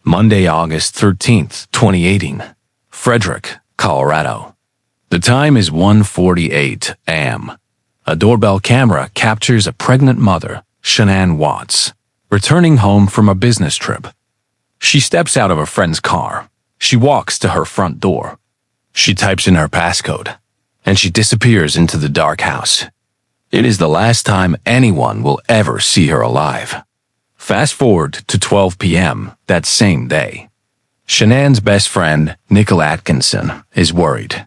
Monday, August 13th, 2018, Frederick, Colorado. The time is 1:48 a.m. A doorbell camera captures a pregnant mother, Shanann Watts, returning home from a business trip. She steps out of a friend's car. She walks to her front door. She types in her passcode, and she disappears into the dark house. It is the last time anyone will ever see her alive. Fast forward to 12 p.m. that same day. Shanann's best friend, Nichol is worried.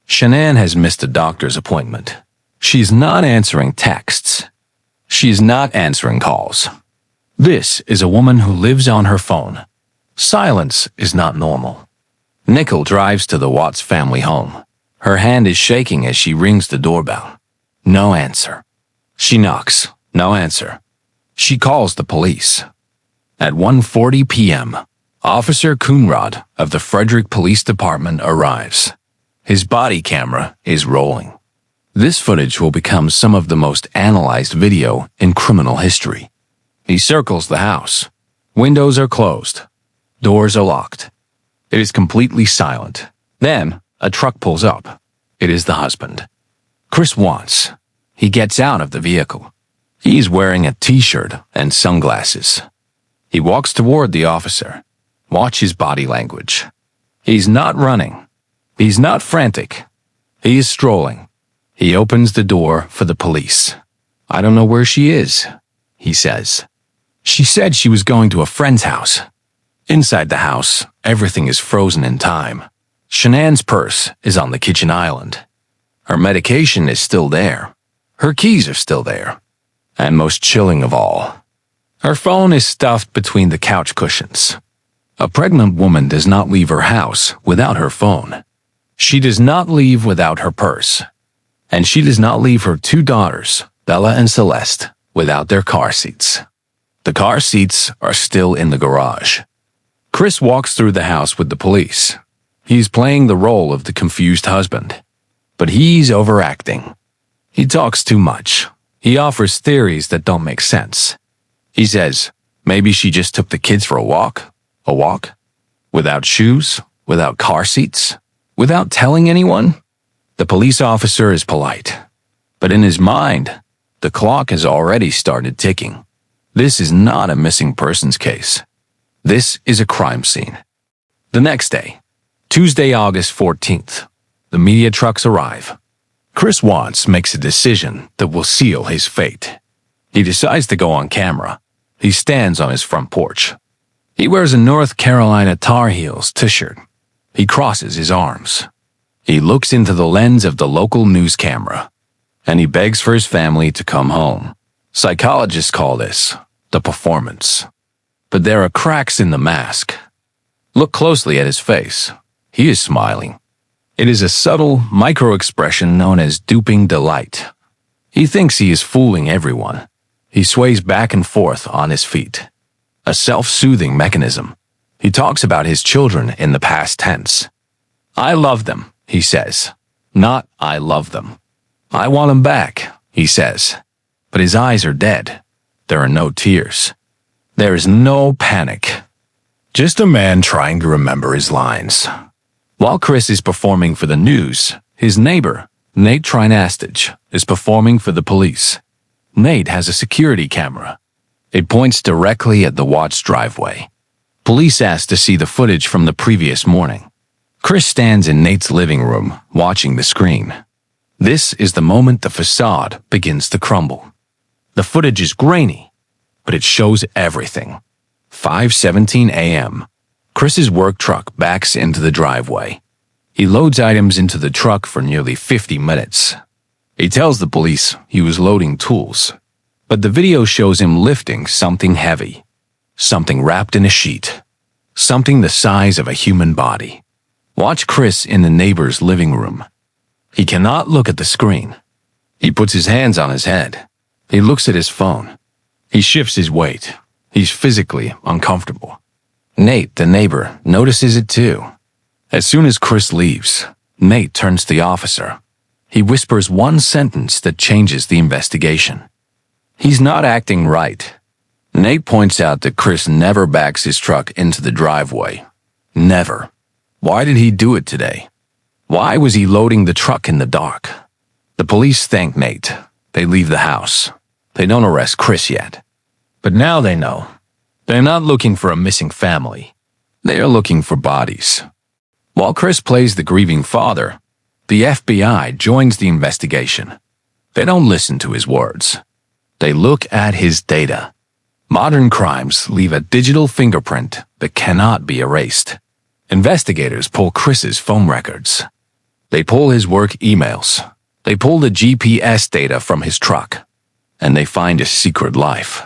Shanann has missed a doctor's appointment. She's not answering texts. She's not answering calls. This is a woman who lives on her phone. Silence is not normal. Nichol drives to the Watts family home. Her hand is shaking as she rings the doorbell. No answer. She knocks. No answer. She calls the police. At 1:40 p.m., Officer Coonrod of the Frederick Police Department arrives. His body camera is rolling. This footage will become some of the most analyzed video in criminal history. He circles the house. Windows are closed. Doors are locked. It is completely silent. Then, a truck pulls up. It is the husband, Chris Watts. He gets out of the vehicle. He is wearing a t-shirt and sunglasses. He walks toward the officer. Watch his body language. He's not running. He's not frantic. He is strolling. He opens the door for the police. "I don't know where she is," he says. "She said she was going to a friend's house." Inside the house, everything is frozen in time. Shanann's purse is on the kitchen island. Her medication is still there. Her keys are still there. And most chilling of all, her phone is stuffed between the couch cushions. A pregnant woman does not leave her house without her phone. She does not leave without her purse. And she does not leave her two daughters, Bella and Celeste, without their car seats. The car seats are still in the garage. Chris walks through the house with the police. He's playing the role of the confused husband. But he's overacting. He talks too much. He offers theories that don't make sense. He says, maybe she just took the kids for a walk? A walk? Without shoes? Without car seats? Without telling anyone? The police officer is polite. But in his mind, the clock has already started ticking. This is not a missing persons case. This is a crime scene. The next day, Tuesday, August 14th, the media trucks arrive. Chris Watts makes a decision that will seal his fate. He decides to go on camera. He stands on his front porch. He wears a North Carolina Tar Heels t-shirt. He crosses his arms. He looks into the lens of the local news camera, and he begs for his family to come home. Psychologists call this the performance. But there are cracks in the mask. Look closely at his face. He is smiling. It is a subtle micro-expression known as Duping Delight. He thinks he is fooling everyone. He sways back and forth on his feet. A self-soothing mechanism. He talks about his children in the past tense. "I love them," he says. Not "I love them." "I want them back," he says. But his eyes are dead. There are no tears. There is no panic. Just a man trying to remember his lines. While Chris is performing for the news, his neighbor, Nate Trinastich, is performing for the police. Nate has a security camera. It points directly at the Watts driveway. Police ask to see the footage from the previous morning. Chris stands in Nate's living room, watching the screen. This is the moment the facade begins to crumble. The footage is grainy, but it shows everything. 5:17 a.m. Chris's work truck backs into the driveway. He loads items into the truck for nearly 50 minutes. He tells the police he was loading tools, but the video shows him lifting something heavy, something wrapped in a sheet, something the size of a human body. Watch Chris in the neighbor's living room. He cannot look at the screen. He puts his hands on his head. He looks at his phone. He shifts his weight. He's physically uncomfortable. Nate, the neighbor, notices it too. As soon as Chris leaves, Nate turns to the officer. He whispers one sentence that changes the investigation. "He's not acting right." Nate points out that Chris never backs his truck into the driveway. Never. Why did he do it today? Why was he loading the truck in the dark? The police thank Nate. They leave the house. They don't arrest Chris yet. But now they know. They're not looking for a missing family. They are looking for bodies. While Chris plays the grieving father, the FBI joins the investigation. They don't listen to his words. They look at his data. Modern crimes leave a digital fingerprint that cannot be erased. Investigators pull Chris's phone records. They pull his work emails. They pull the GPS data from his truck. And they find his secret life.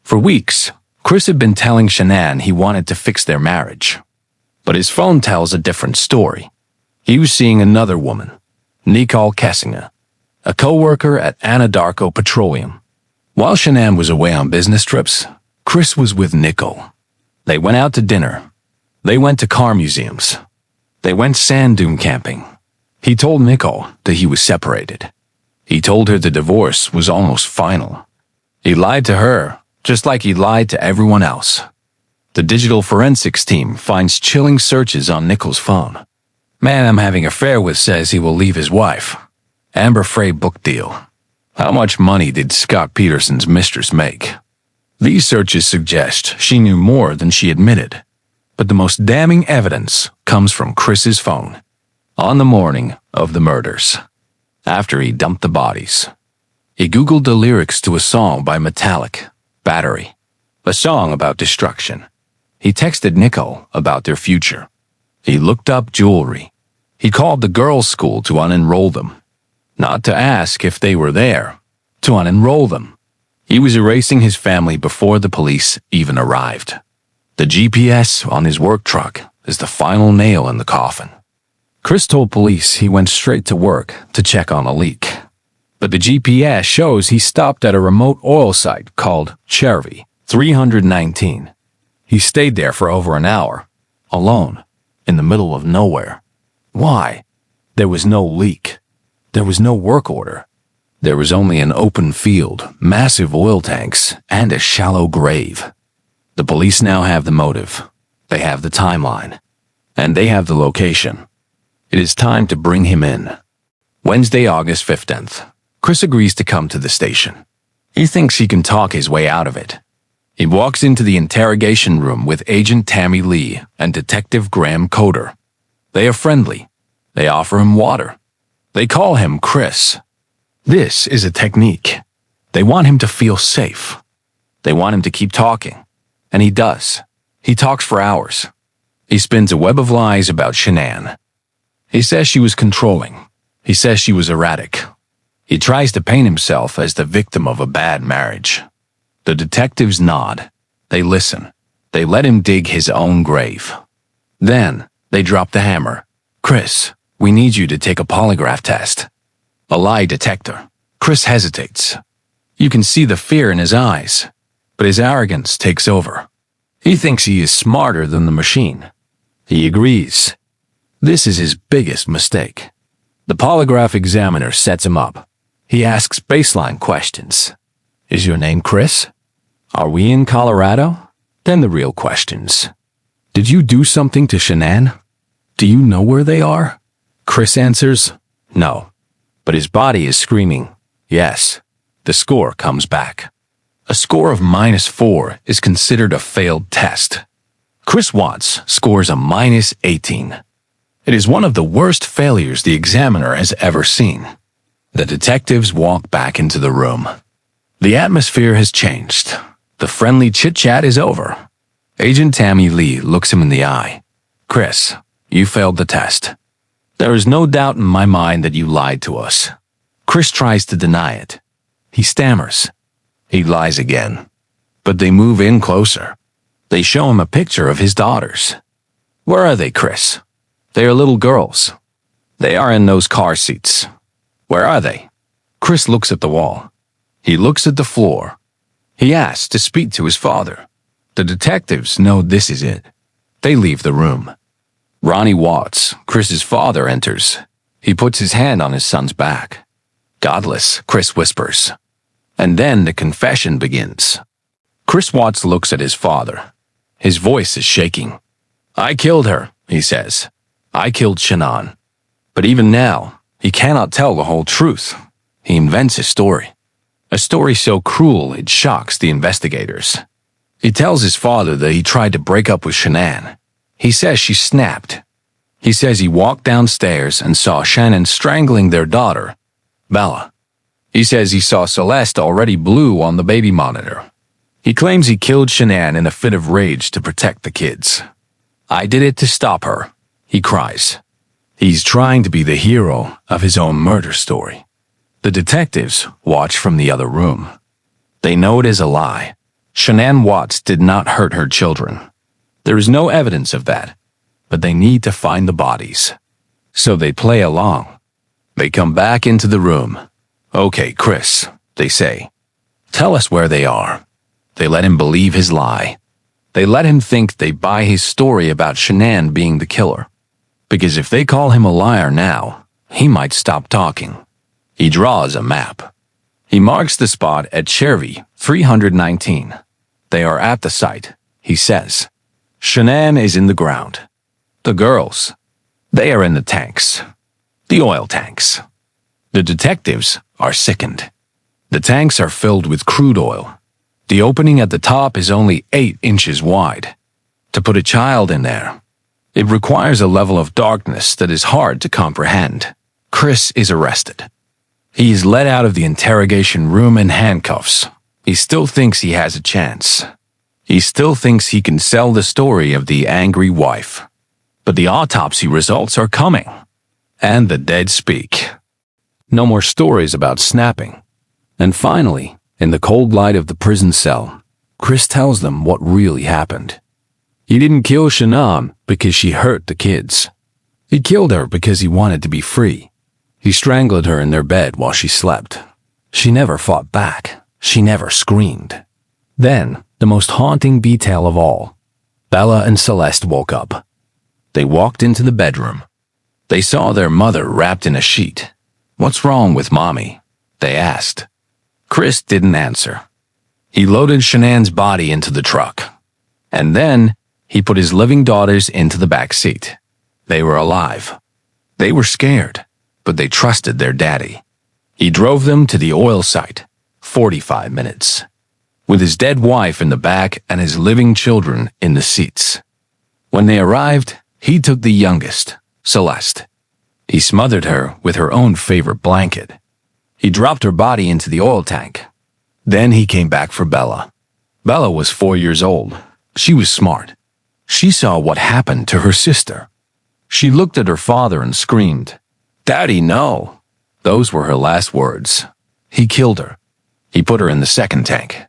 For weeks, Chris had been telling Shanann he wanted to fix their marriage. But his phone tells a different story. He was seeing another woman, Nichol Kessinger, a co-worker at Anadarko Petroleum. While Shanann was away on business trips, Chris was with Nichol. They went out to dinner. They went to car museums. They went sand dune camping. He told Nichol that he was separated. He told her the divorce was almost final. He lied to her, just like he lied to everyone else. The digital forensics team finds chilling searches on Nichol's phone. Man I'm having an affair with says he will leave his wife. Amber Frey book deal. How much money did Scott Peterson's mistress make? These searches suggest she knew more than she admitted. But the most damning evidence comes from Chris's phone. On the morning of the murders, after he dumped the bodies, he Googled the lyrics to a song by Metallic, Battery, a song about destruction. He texted Nichol about their future. He looked up jewelry. He called the girls' school to unenroll them. Not to ask if they were there, to unenroll them. He was erasing his family before the police even arrived. The GPS on his work truck is the final nail in the coffin. Chris told police he went straight to work to check on a leak. But the GPS shows he stopped at a remote oil site called Chervy 319. He stayed there for over an hour, alone, in the middle of nowhere. Why? There was no leak. There was no work order. There was only an open field, massive oil tanks, and a shallow grave. The police now have the motive. They have the timeline. And they have the location. It is time to bring him in. Wednesday, August 15th. Chris agrees to come to the station. He thinks he can talk his way out of it. He walks into the interrogation room with Agent Tammy Lee and Detective Graham Coder. They are friendly. They offer him water. They call him Chris. This is a technique. They want him to feel safe. They want him to keep talking. And he does. He talks for hours. He spins a web of lies about Shanann. He says she was controlling. He says she was erratic. He tries to paint himself as the victim of a bad marriage. The detectives nod. They listen. They let him dig his own grave. Then, they drop the hammer. Chris, we need you to take a polygraph test. A lie detector. Chris hesitates. You can see the fear in his eyes, but his arrogance takes over. He thinks he is smarter than the machine. He agrees. This is his biggest mistake. The polygraph examiner sets him up. He asks baseline questions. Is your name Chris? Are we in Colorado? Then the real questions. Did you do something to Shanann? Do you know where they are? Chris answers, no. But his body is screaming, yes. The score comes back. A score of -4 is considered a failed test. Chris Watts scores a -18. It is one of the worst failures the examiner has ever seen. The detectives walk back into the room. The atmosphere has changed. The friendly chit-chat is over. Agent Tammy Lee looks him in the eye. Chris, you failed the test. There is no doubt in my mind that you lied to us. Chris tries to deny it. He stammers. He lies again. But they move in closer. They show him a picture of his daughters. Where are they, Chris? They are little girls. They are in those car seats. Where are they? Chris looks at the wall. He looks at the floor. He asks to speak to his father. The detectives know this is it. They leave the room. Ronnie Watts, Chris's father, enters. He puts his hand on his son's back. Godless, Chris whispers. And then the confession begins. Chris Watts looks at his father. His voice is shaking. "I killed her," he says. "I killed Shanann." But even now, he cannot tell the whole truth. He invents a story. A story so cruel it shocks the investigators. He tells his father that he tried to break up with Shanann. He says she snapped. He says he walked downstairs and saw Shanann strangling their daughter, Bella. He says he saw Celeste already blue on the baby monitor. He claims he killed Shanann in a fit of rage to protect the kids. "I did it to stop her," he cries. He's trying to be the hero of his own murder story. The detectives watch from the other room. They know it is a lie. Shanann Watts did not hurt her children. There is no evidence of that, but they need to find the bodies. So they play along. They come back into the room. "Okay, Chris," they say. "Tell us where they are." They let him believe his lie. They let him think they buy his story about Shanann being the killer. Because if they call him a liar now, he might stop talking. He draws a map. He marks the spot at Chervy 319. They are at the site, he says. Shanann is in the ground. The girls, they are in the tanks. The oil tanks. The detectives are sickened. The tanks are filled with crude oil. The opening at the top is only 8 inches wide. To put a child in there, it requires a level of darkness that is hard to comprehend. Chris is arrested. He is led out of the interrogation room in handcuffs. He still thinks he has a chance. He still thinks he can sell the story of the angry wife. But the autopsy results are coming. And the dead speak. No more stories about snapping. And finally, in the cold light of the prison cell, Chris tells them what really happened. He didn't kill Shanann because she hurt the kids. He killed her because he wanted to be free. He strangled her in their bed while she slept. She never fought back. She never screamed. Then, the most haunting detail of all, Bella and Celeste woke up. They walked into the bedroom. They saw their mother wrapped in a sheet. "What's wrong with Mommy?" they asked. Chris didn't answer. He loaded Shanann's body into the truck. And then, he put his living daughters into the back seat. They were alive. They were scared, but they trusted their daddy. He drove them to the oil site, 45 minutes, with his dead wife in the back and his living children in the seats. When they arrived, he took the youngest, Celeste. He smothered her with her own favorite blanket. He dropped her body into the oil tank. Then he came back for Bella. Bella was 4 years old. She was smart. She saw what happened to her sister. She looked at her father and screamed, "Daddy, no." Those were her last words. He killed her. He put her in the second tank.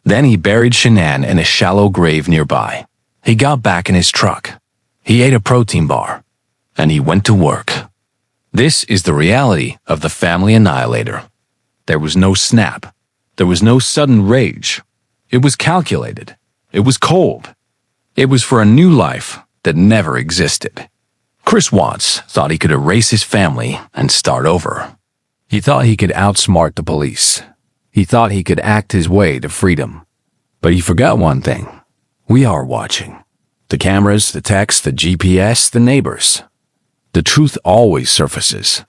Then he buried Shanann in a shallow grave nearby. He got back in his truck. He ate a protein bar. And he went to work. This is the reality of the family annihilator. There was no snap. There was no sudden rage. It was calculated. It was cold. It was for a new life that never existed. Chris Watts thought he could erase his family and start over. He thought he could outsmart the police. He thought he could act his way to freedom. But he forgot one thing. We are watching. The cameras, the text, the GPS, the neighbors. The truth always surfaces.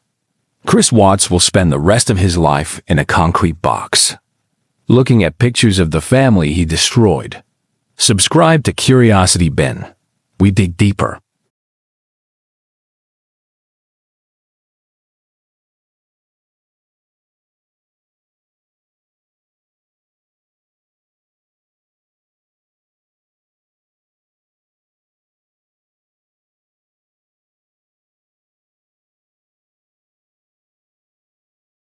Chris Watts will spend the rest of his life in a concrete box, looking at pictures of the family he destroyed. Subscribe to Curiosity Bin. We dig deeper.